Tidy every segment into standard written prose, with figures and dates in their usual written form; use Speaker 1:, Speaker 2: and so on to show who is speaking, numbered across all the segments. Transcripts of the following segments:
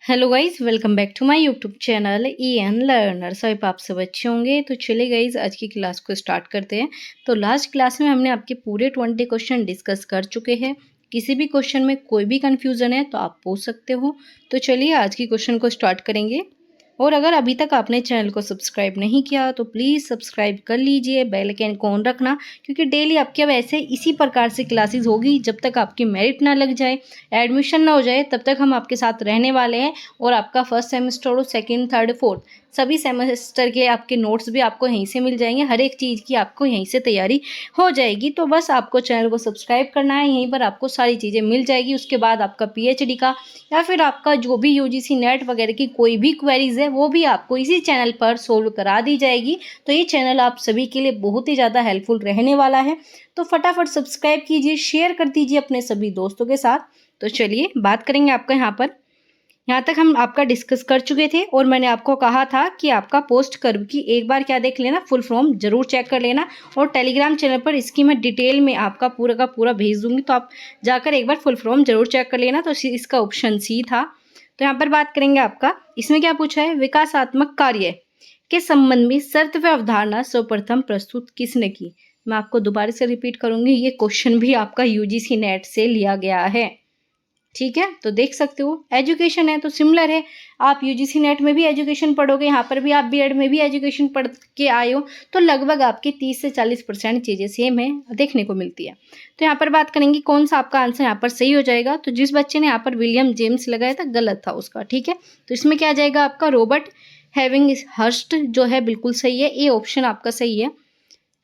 Speaker 1: Hello guys, welcome back to my YouTube channel EN learner. सब आप सब अच्छे होंगे। तो चलिए गाइज, आज की क्लास को स्टार्ट करते हैं। तो लास्ट क्लास में हमने आपके पूरे 20 क्वेश्चन डिस्कस कर चुके हैं। किसी भी क्वेश्चन में कोई भी कंफ्यूजन है तो आप पूछ सकते हो। तो चलिए आज की क्वेश्चन को स्टार्ट करेंगे। और अगर अभी तक आपने चैनल को सब्सक्राइब नहीं किया तो प्लीज़ सब्सक्राइब कर लीजिए, बेल आइकन को ऑन रखना, क्योंकि डेली आपके अब ऐसे इसी प्रकार से क्लासेस होगी। जब तक आपकी मेरिट ना लग जाए, एडमिशन ना हो जाए, तब तक हम आपके साथ रहने वाले हैं। और आपका फर्स्ट सेमेस्टर हो, सेकंड, थर्ड, फोर्थ, सभी सेमेस्टर के आपके नोट्स भी आपको यहीं से मिल जाएंगे। हर एक चीज़ की आपको यहीं से तैयारी हो जाएगी। तो बस आपको चैनल को सब्सक्राइब करना है, यहीं पर आपको सारी चीज़ें मिल जाएगी। उसके बाद आपका PhD का या फिर आपका जो भी UGC नेट वगैरह की कोई भी क्वेरीज है वो भी आपको इसी चैनल पर सोल्व करा दी जाएगी। तो ये चैनल आप सभी के लिए बहुत ही ज़्यादा हेल्पफुल रहने वाला है। तो फटाफट सब्सक्राइब कीजिए, शेयर कर दीजिए अपने सभी दोस्तों के साथ। तो चलिए बात करेंगे आपका यहाँ तक हम आपका डिस्कस कर चुके थे। और मैंने आपको कहा था कि आपका पोस्ट कर्व की एक बार क्या देख लेना, फुल फॉर्म जरूर चेक कर लेना। और टेलीग्राम चैनल पर इसकी मैं डिटेल में आपका पूरा का पूरा भेज दूंगी, तो आप जाकर एक बार फुल फॉर्म जरूर चेक कर लेना। तो इसका ऑप्शन C था। तो यहाँ पर बात करेंगे आपका, इसमें क्या पूछा है, विकासात्मक कार्य के संबंध में शर्त व अवधारणा सर्वप्रथम प्रस्तुत किसने की। मैं आपको दोबारा से रिपीट करूंगी, ये क्वेश्चन भी आपका UGC नेट से लिया गया है। ठीक है, तो देख सकते हो एजुकेशन है तो सिमिलर है। आप UGC नेट में भी एजुकेशन पढ़ोगे, यहाँ पर भी आप B.Ed में भी एजुकेशन पढ़ के आए हो, तो लगभग आपकी 30 से 40% चीज़ें सेम है, देखने को मिलती है। तो यहाँ पर बात करेंगे कौन सा आपका आंसर यहाँ पर सही हो जाएगा। तो जिस बच्चे ने यहाँ पर विलियम जेम्स लगाया था, गलत था उसका। ठीक है, तो इसमें क्या आ जाएगा आपका, रॉबर्ट हैविंग हर्स्ट जो है बिल्कुल सही है, ये ऑप्शन आपका सही है।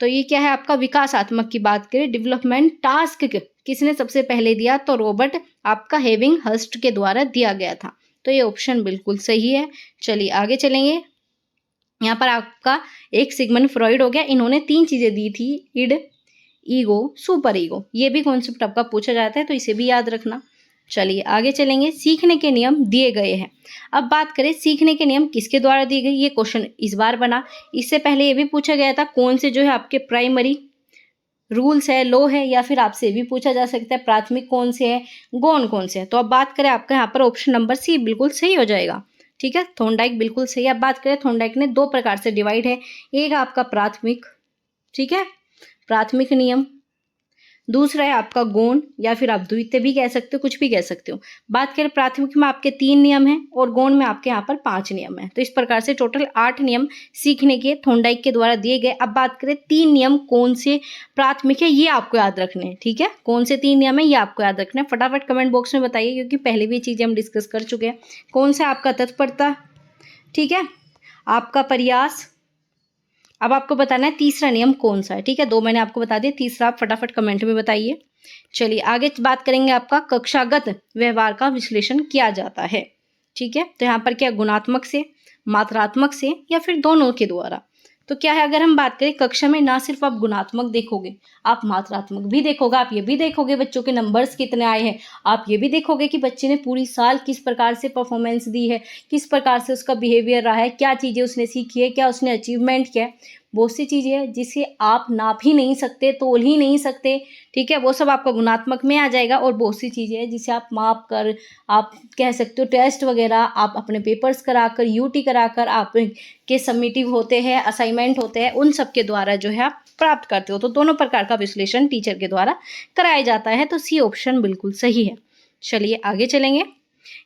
Speaker 1: तो ये क्या है आपका, विकासात्मक की बात करें, डेवलपमेंट टास्क किसने सबसे पहले दिया, तो रॉबर्ट आपका हेविंग हर्स्ट के द्वारा दिया गया था। तो ये ऑप्शन बिल्कुल सही है। चलिए आगे चलेंगे। यहाँ पर आपका एक सिगमंड फ्रॉइड हो गया, इन्होंने 3 चीजें दी थी, इड, ईगो, सुपर ईगो। ये भी कॉन्सेप्ट आपका पूछा जाता है, तो इसे भी याद रखना। चलिए आगे चलेंगे। सीखने के नियम दिए गए हैं। अब बात करें सीखने के नियम किसके द्वारा दिए गए, ये क्वेश्चन इस बार बना। इससे पहले ये भी पूछा गया था कौन से जो है आपके प्राइमरी रूल्स है, लॉ है, या फिर आपसे ये भी पूछा जा सकता है प्राथमिक कौन से है, गौण कौन से है। तो अब बात करें आपका यहाँ पर ऑप्शन नंबर C बिल्कुल सही हो जाएगा। ठीक है, थॉर्नडाइक बिल्कुल सही है। अब बात करें, थॉर्नडाइक ने 2 प्रकार से डिवाइड है, एक आपका प्राथमिक, ठीक है, प्राथमिक नियम, दूसरा है आपका गौण, या फिर आप द्वितीय भी कह सकते हो, कुछ भी कह सकते हो। बात करें प्राथमिक में आपके 3 नियम हैं और गौण में आपके यहाँ पर 5 नियम हैं। तो इस प्रकार से टोटल 8 नियम सीखने के थॉर्नडाइक के द्वारा दिए गए। अब बात करें 3 नियम कौन से प्राथमिक है, ये आपको याद रखने हैं। ठीक है, कौन से 3 नियम है ये आपको याद रखना है। फटाफट कमेंट बॉक्स में बताइए, क्योंकि पहले भी चीजें हम डिस्कस कर चुके हैं। कौन सा आपका तत्परता, ठीक है, आपका प्रयास। अब आपको बताना है तीसरा नियम कौन सा है। ठीक है, 2 मैंने आपको बता दिया, तीसरा आप फटाफट कमेंट में बताइए। चलिए आगे बात करेंगे, आपका कक्षागत व्यवहार का विश्लेषण किया जाता है। ठीक है, तो यहाँ पर क्या, गुणात्मक से, मात्रात्मक से, या फिर दोनों के द्वारा। तो क्या है, अगर हम बात करें कक्षा में ना सिर्फ आप गुणात्मक देखोगे, आप मात्रात्मक भी देखोगे। आप ये भी देखोगे बच्चों के नंबर्स कितने आए हैं, आप ये भी देखोगे कि बच्चे ने पूरी साल किस प्रकार से परफॉर्मेंस दी है, किस प्रकार से उसका बिहेवियर रहा है, क्या चीज़ें उसने सीखी है, क्या उसने अचीवमेंट किया है। बहुत सी चीज़ें हैं जिसे आप नाप ही नहीं सकते, तोल ही नहीं सकते। ठीक है, वो सब आपका गुणात्मक में आ जाएगा। और बहुत सी चीज़ें हैं जिसे आप माप कर, आप कह सकते हो टेस्ट वगैरह, आप अपने पेपर्स कराकर, UT कराकर, आप के सबमिटिव होते हैं, असाइनमेंट होते हैं, उन सब के द्वारा जो है आप प्राप्त करते हो। तो दोनों प्रकार का विश्लेषण टीचर के द्वारा कराया जाता है। तो C ऑप्शन बिल्कुल सही है। चलिए आगे चलेंगे।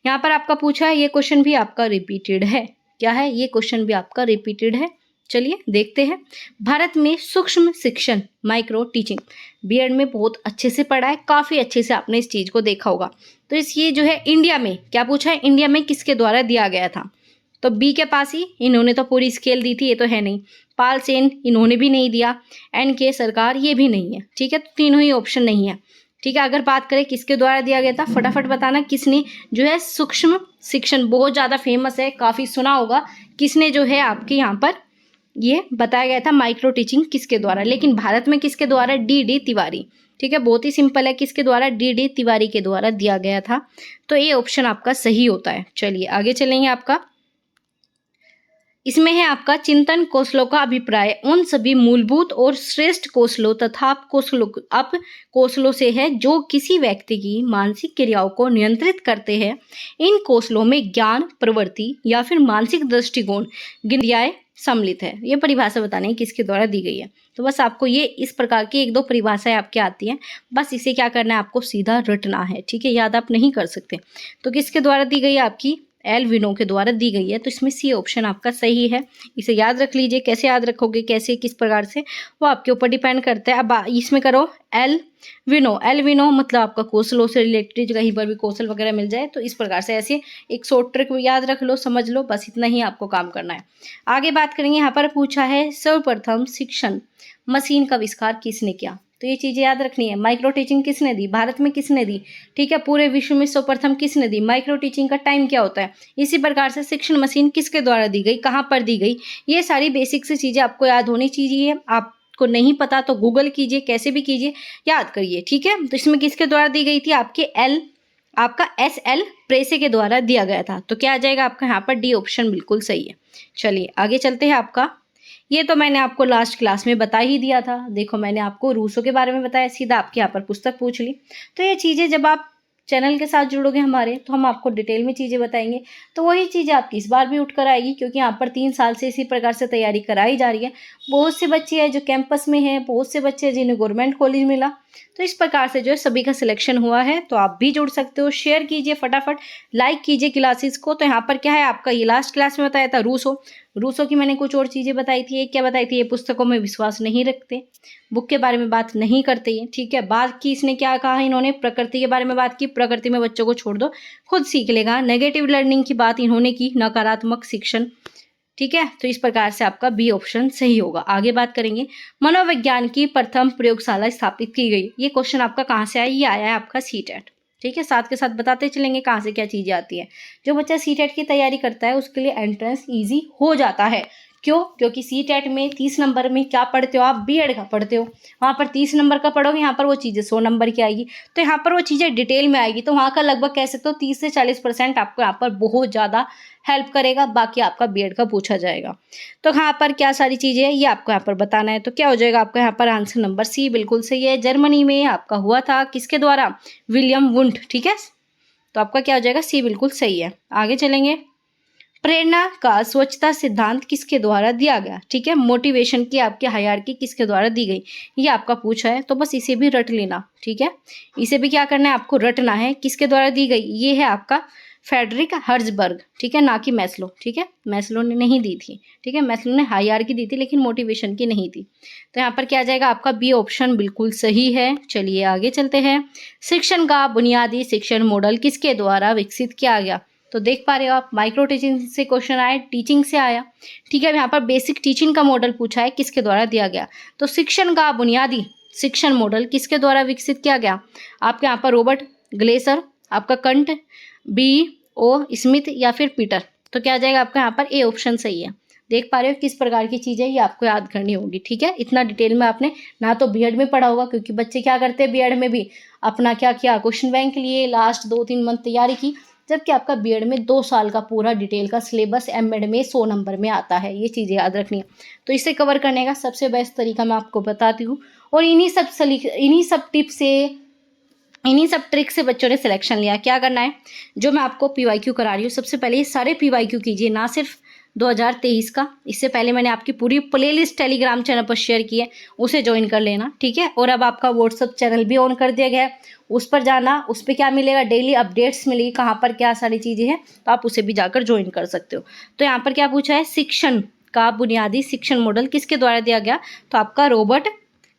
Speaker 1: यहाँ पर आपका पूछा है, ये क्वेश्चन भी आपका रिपीटेड है। क्या है, ये क्वेश्चन भी आपका रिपीटेड है। चलिए देखते हैं। भारत में सूक्ष्म शिक्षण, माइक्रो टीचिंग, B.Ed में बहुत अच्छे से पढ़ा है, काफ़ी अच्छे से आपने इस चीज़ को देखा होगा। तो इस ये जो है इंडिया में क्या पूछा है, इंडिया में किसके द्वारा दिया गया था। तो B के पास ही, इन्होंने तो पूरी स्केल दी थी, ये तो है नहीं। पाल सेन, इन्होंने भी नहीं दिया। NK सरकार, ये भी नहीं है। ठीक है, तो तीनों ही ऑप्शन नहीं है। ठीक है, अगर बात करें किसके द्वारा दिया गया था, फटाफट बताना किसने जो है सूक्ष्म शिक्षण, बहुत ज़्यादा फेमस है, काफ़ी सुना होगा, किसने जो है आपके यहाँ पर ये बताया गया था माइक्रो टीचिंग किसके द्वारा। लेकिन भारत में किसके द्वारा, D.D. तिवारी। ठीक है, बहुत ही सिंपल है, किसके द्वारा, D.D. तिवारी के द्वारा दिया गया था। तो ये ऑप्शन आपका सही होता है। चलिए आगे चलेंगे। आपका इसमें है आपका चिंतन कौशलों का अभिप्राय उन सभी मूलभूत और श्रेष्ठ कौशलों तथा अप कौशलों से है जो किसी व्यक्ति की मानसिक क्रियाओं को नियंत्रित करते हैं। इन कौशलों में ज्ञान, प्रवृत्ति या फिर मानसिक दृष्टिकोण क्रियाएं सम्मिलित है। ये परिभाषा बताने की किसके द्वारा दी गई है। तो बस आपको ये इस प्रकार की 1-2 परिभाषाएं आपके आती हैं, बस इसे क्या करना है, आपको सीधा रटना है, ठीक है, याद आप नहीं कर सकते। तो किसके द्वारा दी गई है, आपकी एल विनो के द्वारा दी गई है। तो इसमें सी ऑप्शन आपका सही है। इसे याद रख लीजिए। कैसे याद रखोगे, कैसे किस प्रकार से, वो आपके ऊपर डिपेंड करता है। अब इसमें करो एल विनो। एल विनो मतलब आपका कौशलों से रिलेटेड कहीं पर भी कौशल वगैरह मिल जाए तो इस प्रकार से ऐसे एक शॉर्ट ट्रिक याद रख लो, समझ लो, बस इतना ही आपको काम करना है। आगे बात करेंगे, यहाँ पर पूछा है सर्वप्रथम शिक्षण मशीन का आविष्कार किसने किया। तो ये चीज़ें याद रखनी है। माइक्रो टीचिंग किसने दी, भारत में किसने दी, ठीक है, पूरे विश्व में सर्वप्रथम किसने दी, माइक्रो टीचिंग का टाइम क्या होता है। इसी प्रकार से शिक्षण मशीन किसके द्वारा दी गई, कहाँ पर दी गई, ये सारी बेसिक सी चीज़ें आपको याद होनी चाहिए। आपको नहीं पता तो गूगल कीजिए, कैसे भी कीजिए, याद करिए, ठीक है। तो इसमें किसके द्वारा दी गई थी, आपका SL प्रेसे के द्वारा दिया गया था। तो क्या आ जाएगा आपका यहाँ पर डी ऑप्शन बिल्कुल सही है। चलिए आगे चलते हैं। आपका ये तो मैंने आपको लास्ट क्लास में बता ही दिया था। देखो मैंने आपको रूसो के बारे में बताया, सीधा आपके यहाँ पर पुस्तक पूछ ली। तो ये चीज़ें जब आप चैनल के साथ जुड़ोगे हमारे, तो हम आपको डिटेल में चीज़ें बताएंगे। तो वही चीज़ें आपकी इस बार भी उठ कर आएगी, क्योंकि यहाँ पर 3 साल से इसी प्रकार से तैयारी कराई जा रही है। बहुत से बच्चे हैं जो कैंपस में हैं, बहुत से बच्चे हैं जिन्हें गवर्नमेंट कॉलेज मिला। तो इस प्रकार से जो है सभी का सिलेक्शन हुआ है। तो आप भी जुड़ सकते हो। शेयर कीजिए, फटाफट लाइक कीजिए क्लासेस को। तो यहाँ पर क्या है आपका, ये लास्ट क्लास में बताया था रूसो की मैंने कुछ और चीज़ें बताई थी। एक क्या बताई थी, ये पुस्तकों में विश्वास नहीं रखते, बुक के बारे में बात नहीं करते ये, ठीक है। बात की इसने क्या कहा, इन्होंने प्रकृति के बारे में बात की, प्रकृति में बच्चों को छोड़ दो खुद सीख लेगा। नेगेटिव लर्निंग की बात इन्होंने की, नकारात्मक शिक्षण, ठीक है। तो इस प्रकार से आपका बी ऑप्शन सही होगा। आगे बात करेंगे, मनोविज्ञान की प्रथम प्रयोगशाला स्थापित की गई। ये क्वेश्चन आपका कहाँ से आया, ये आया है आपका सीटेट, ठीक है। साथ के साथ बताते चलेंगे कहाँ से क्या चीज़ें आती हैं। जो बच्चा सीटेट की तैयारी करता है उसके लिए एंट्रेंस ईजी हो जाता है। क्यों, क्योंकि सीटेट में 30 नंबर में क्या पढ़ते हो आप, बीएड का पढ़ते हो। वहाँ पर 30 नंबर का पढ़ोगे, यहाँ पर वो चीज़ें 100 नंबर की आएगी। तो यहाँ पर वो चीज़ें डिटेल में आएगी। तो वहाँ का लगभग कह सकते हो 30 से 40% आपको यहाँ पर बहुत ज़्यादा हेल्प करेगा। बाकी आपका बीएड का पूछा जाएगा। तो यहाँ पर क्या सारी चीज़ें हैं ये आपको यहाँ पर बताना है। तो क्या हो जाएगा आपका यहाँ पर आंसर नंबर सी बिल्कुल सही है। जर्मनी में आपका हुआ था किसके द्वारा, विलियम वुंड, ठीक है। तो आपका क्या हो जाएगा, सी बिल्कुल सही है। आगे चलेंगे, प्रेरणा का स्वच्छता सिद्धांत किसके द्वारा दिया गया, ठीक है। मोटिवेशन की आपकी हायरार्की किसके द्वारा दी गई, ये आपका पूछा है। तो बस इसे भी रट लेना, ठीक है। इसे भी क्या करना है, आपको रटना है। किसके द्वारा दी गई, ये है आपका फेडरिक हर्जबर्ग, ठीक है, ना कि मैस्लो, ठीक है। मैस्लो ने नहीं दी थी, ठीक है। मैस्लो ने हायरार्की दी थी लेकिन मोटिवेशन की नहीं थी। तो यहाँ पर क्या आ जाएगा आपका बी ऑप्शन बिल्कुल सही है। चलिए आगे चलते हैं। शिक्षण का बुनियादी शिक्षण मॉडल किसके द्वारा विकसित किया गया। तो देख पा रहे हो आप, माइक्रो टीचिंग से क्वेश्चन आया, टीचिंग से आया, ठीक है। यहाँ पर बेसिक टीचिंग का मॉडल पूछा है, किसके द्वारा दिया गया। तो शिक्षण का बुनियादी शिक्षण मॉडल किसके द्वारा विकसित किया गया, आपके यहाँ पर रॉबर्ट ग्लेसर, आपका कंट, B.O. स्मिथ या फिर पीटर। तो क्या आ जाएगा आपका यहाँ पर ए ऑप्शन सही है। देख पा रहे हो किस प्रकार की चीज़ें ये आपको याद करनी होगी, ठीक है। इतना डिटेल में आपने ना तो बीएड में पढ़ा होगा, क्योंकि बच्चे क्या करते हैं बीएड में भी अपना क्या किया, क्वेश्चन बैंक के लिए लास्ट 2-3 मंथ तैयारी की, जबकि आपका बीएड में 2 साल का पूरा डिटेल का सिलेबस एमएड में 100 नंबर में आता है। ये चीज़ें याद रखनी है। तो इसे कवर करने का सबसे बेस्ट तरीका मैं आपको बताती हूँ, और इन्हीं सब टिप्स से, इन्हीं सब ट्रिक से बच्चों ने सिलेक्शन लिया। क्या करना है, जो मैं आपको पीवाईक्यू करा रही हूँ, सबसे पहले ये सारे पीवाईक्यू कीजिए, ना सिर्फ 2023 का। इससे पहले मैंने आपकी पूरी प्लेलिस्ट टेलीग्राम चैनल पर शेयर की है, उसे ज्वाइन कर लेना, ठीक है। और अब आपका व्हाट्सअप चैनल भी ऑन कर दिया गया है, उस पर जाना, उस पर क्या मिलेगा, डेली अपडेट्स मिलेगी, कहाँ पर क्या सारी चीज़ें हैं, तो आप उसे भी जाकर ज्वाइन कर सकते हो। तो यहाँ पर क्या पूछा है, शिक्षण का बुनियादी शिक्षण मॉडल किसके द्वारा दिया गया, तो आपका रॉबर्ट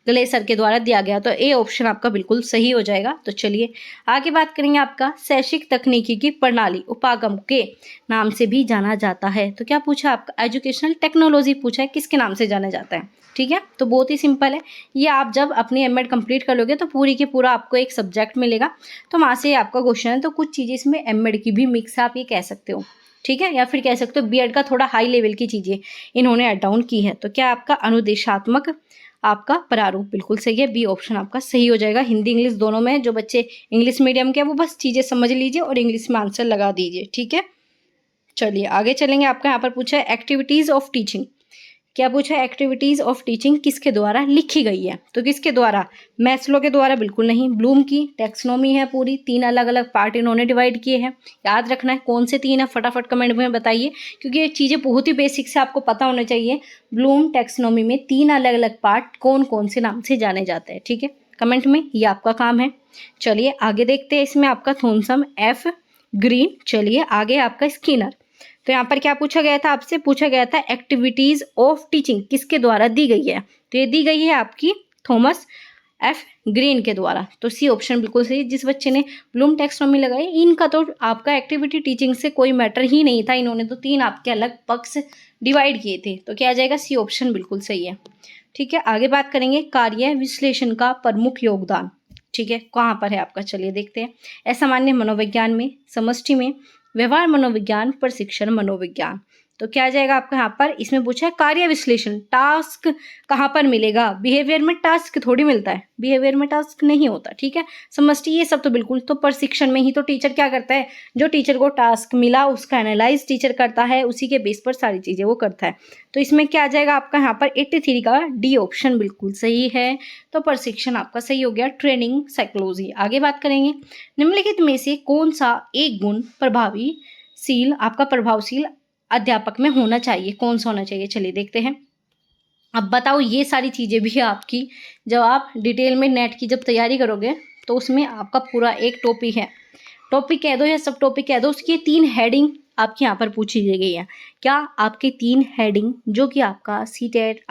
Speaker 1: ग्लेसर के द्वारा दिया गया। तो ए ऑप्शन आपका बिल्कुल सही हो जाएगा। तो चलिए आगे बात करेंगे, आपका शैक्षिक तकनीकी की प्रणाली उपागम के नाम से भी जाना जाता है। तो क्या पूछा आपका, एजुकेशनल टेक्नोलॉजी पूछा है, किसके नाम से जाना जाता है, ठीक है। तो बहुत ही सिंपल है ये, आप जब अपनी एमएड कंप्लीट कर लोगे तो पूरी की पूरा आपको एक सब्जेक्ट मिलेगा, तो वहाँ से आपका क्वेश्चन है। तो कुछ चीज़ें इसमें एमएड की भी मिक्स आप ये कह सकते हो, ठीक है, या फिर कह सकते हो बीएड का थोड़ा हाई लेवल की चीज़ें इन्होंने ऐड डाउन की है। तो क्या आपका अनुदेशात्मक आपका प्रारूप बिल्कुल सही है, बी ऑप्शन आपका सही हो जाएगा। हिंदी इंग्लिश दोनों में, जो बच्चे इंग्लिश मीडियम के वो बस चीज़ें समझ लीजिए और इंग्लिश में आंसर लगा दीजिए, ठीक है। चलिए आगे चलेंगे। आपका यहाँ पर पूछा है एक्टिविटीज़ ऑफ टीचिंग। क्या पूछा है? एक्टिविटीज़ ऑफ टीचिंग किसके द्वारा लिखी गई है? तो किसके द्वारा? मैस्लो के द्वारा बिल्कुल नहीं। ब्लूम की टैक्सोनॉमी है पूरी, 3 अलग-अलग पार्ट इन्होंने डिवाइड किए हैं। याद रखना है कौन से 3 है, फटाफट कमेंट में बताइए, क्योंकि ये चीज़ें बहुत ही बेसिक से आपको पता होना चाहिए। ब्लूम टैक्सोनॉमी में 3 अलग-अलग पार्ट कौन-कौन से नाम से जाने जाते हैं, ठीक है? कमेंट में, ये आपका काम है। चलिए आगे देखते हैं। इसमें आपका थॉमसन, एफ ग्रीन। चलिए आगे आपका स्किनर। तो यहाँ पर क्या पूछा गया था? आपसे पूछा गया था एक्टिविटीज ऑफ टीचिंग किसके द्वारा दी गई है? तो ये दी गई है आपकी थॉमस एफ ग्रीन के द्वारा। तो सी ऑप्शन बिल्कुल सही। जिस बच्चे ने ब्लूम टैक्सोनॉमी लगाई, इनका तो आपका एक्टिविटी टीचिंग से कोई मैटर ही नहीं था। इन्होंने तो 3 आपके अलग पक्ष डिवाइड किए थे। तो क्या आ जाएगा? सी ऑप्शन बिल्कुल सही है। ठीक है, आगे बात करेंगे कार्य विश्लेषण का प्रमुख योगदान। ठीक है, कहाँ पर है आपका? चलिए देखते हैं। असामान्य मनोविज्ञान में, समष्टि में, व्यवहार मनोविज्ञान, प्रशिक्षण मनोविज्ञान। तो क्या आ जाएगा आपका यहाँ पर? इसमें पूछा है कार्य विश्लेषण, टास्क कहाँ पर मिलेगा? बिहेवियर में टास्क थोड़ी मिलता है, बिहेवियर में टास्क नहीं होता। ठीक है, समष्टि ये सब तो बिल्कुल। तो प्रशिक्षण में ही तो टीचर क्या करता है? जो टीचर को टास्क मिला उसका एनालाइज टीचर करता है, उसी के बेस पर सारी चीजें वो करता है। तो इसमें क्या आ जाएगा आपका यहाँ पर? 83 का डी ऑप्शन बिल्कुल सही है। तो प्रशिक्षण आपका सही हो गया। Training psychology. आगे बात करेंगे, निम्नलिखित में से कौन सा एक गुण प्रभावशील आपका प्रभावशील अध्यापक में होना चाहिए? कौन सा होना चाहिए? चलिए देखते हैं। अब बताओ, ये सारी चीज़ें भी आपकी जब आप डिटेल में नेट की जब तैयारी करोगे तो उसमें आपका पूरा एक टॉपिक है, टॉपिक कह दो या सब टॉपिक कह दो, उसकी 3 हेडिंग आपके यहाँ पर पूछी गई है। क्या? आपके 3 हेडिंग जो कि आपका सीटेट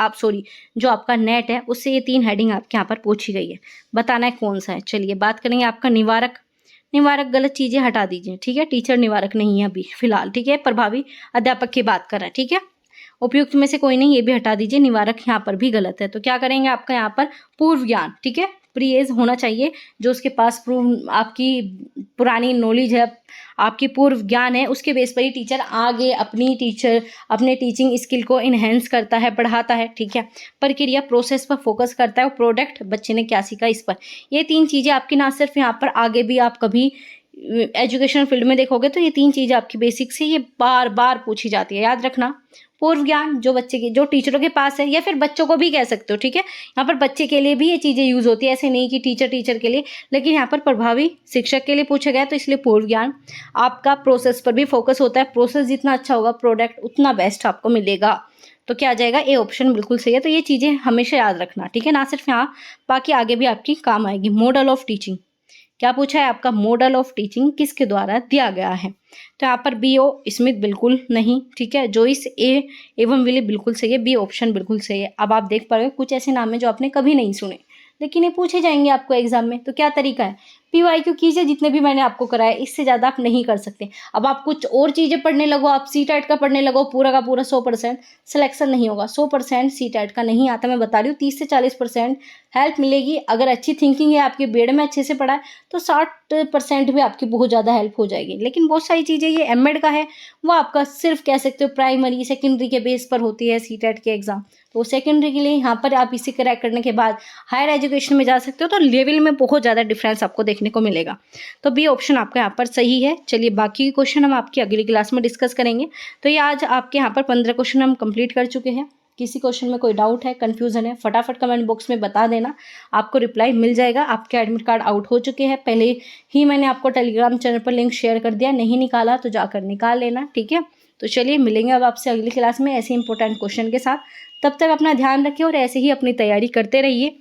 Speaker 1: जो आपका नेट है उससे ये 3 हेडिंग आपके यहाँ पर पूछी गई है। बताना है कौन सा है। चलिए बात करेंगे आपका निवारक। निवारक गलत चीज़ें हटा दीजिए, ठीक है? टीचर निवारक नहीं है अभी फिलहाल, ठीक है? प्रभावी अध्यापक की बात कर रहा है, ठीक है? उपयुक्त में से कोई नहीं, ये भी हटा दीजिए। निवारक यहाँ पर भी गलत है। तो क्या करेंगे आपका यहाँ पर? पूर्व ज्ञान, ठीक है? प्रीएज होना चाहिए, जो उसके पास आपकी पुरानी नॉलेज है, आपकी पूर्व ज्ञान है, उसके बेस पर ही टीचर आगे अपने टीचिंग स्किल को इन्हेंस करता है, बढ़ाता है। ठीक है, प्रक्रिया प्रोसेस पर फोकस करता है, प्रोडक्ट बच्चे ने क्या सीखा इस पर। ये 3 चीज़ें आपकी ना सिर्फ यहाँ पर, आगे भी आप कभी एजुकेशन फील्ड में देखोगे तो ये 3 चीज़ें आपकी बेसिक से ये बार बार पूछी जाती है, याद रखना। पूर्व ज्ञान जो टीचरों के पास है, या फिर बच्चों को भी कह सकते हो, ठीक है? यहाँ पर बच्चे के लिए भी ये चीज़ें यूज होती है, ऐसे नहीं कि टीचर के लिए, लेकिन यहाँ पर प्रभावी शिक्षक के लिए पूछा गया, तो इसलिए पूर्व ज्ञान। आपका प्रोसेस पर भी फोकस होता है, प्रोसेस जितना अच्छा होगा प्रोडक्ट उतना बेस्ट आपको मिलेगा। तो क्या आ जाएगा? ए ऑप्शन बिल्कुल सही है। तो ये चीज़ें हमेशा याद रखना, ठीक है? ना सिर्फ यहाँ, बाकी आगे भी आपकी काम आएगी। Model of teaching. क्या पूछा है आपका? मॉडल ऑफ टीचिंग किसके द्वारा दिया गया है? तो यहाँ पर बी ओ स्मिथ बिल्कुल नहीं, ठीक है? जोइस ए एवं विली बिल्कुल सही है। बी ऑप्शन बिल्कुल सही है। अब आप देख पा रहे हो कुछ ऐसे नाम है जो आपने कभी नहीं सुने, लेकिन ये पूछे जाएंगे आपको एग्जाम में। तो क्या तरीका है? पीवाईक्यू कीजिए, जितने भी मैंने आपको कराया, इससे ज़्यादा आप नहीं कर सकते। अब आप कुछ और चीज़ें पढ़ने लगो, आप सीटेट का पढ़ने लगो, पूरा का पूरा 100% सिलेक्शन नहीं होगा। 100% सीटेट का नहीं आता, मैं बता रही हूँ। 30 से 40% हेल्प मिलेगी। अगर अच्छी थिंकिंग है आपके, बेड़ में अच्छे से पढ़ा है, तो 60% भी आपकी बहुत ज़्यादा हेल्प हो जाएगी। लेकिन बहुत सारी चीज़ें, ये एमएड का है, वो आपका सिर्फ कह सकते हो प्राइमरी सेकेंडरी के बेस पर होती है सीटेट के एग्जाम। तो सेकेंडरी के लिए यहाँ पर आप इसे क्रैक करने के बाद हायर एजुकेशन में जा सकते हो, तो लेवल में बहुत ज़्यादा डिफरेंस आपको देखने को मिलेगा। तो बी ऑप्शन आपका यहाँ पर सही है। चलिए बाकी क्वेश्चन हम आपकी अगली क्लास में डिस्कस करेंगे। तो ये आज आपके यहाँ पर 15 क्वेश्चन हम कंप्लीट कर चुके हैं। किसी क्वेश्चन में कोई डाउट है, कन्फ्यूजन है, फटाफट कमेंट बॉक्स में बता देना, आपको रिप्लाई मिल जाएगा। आपके एडमिट कार्ड आउट हो चुके हैं, पहले ही मैंने आपको टेलीग्राम चैनल पर लिंक शेयर कर दिया, नहीं निकाला तो जाकर निकाल लेना, ठीक है? तो चलिए मिलेंगे अब आपसे अगली क्लास में ऐसे इंपॉर्टेंट क्वेश्चन के साथ। तब तक अपना ध्यान रखिए और ऐसे ही अपनी तैयारी करते रहिए।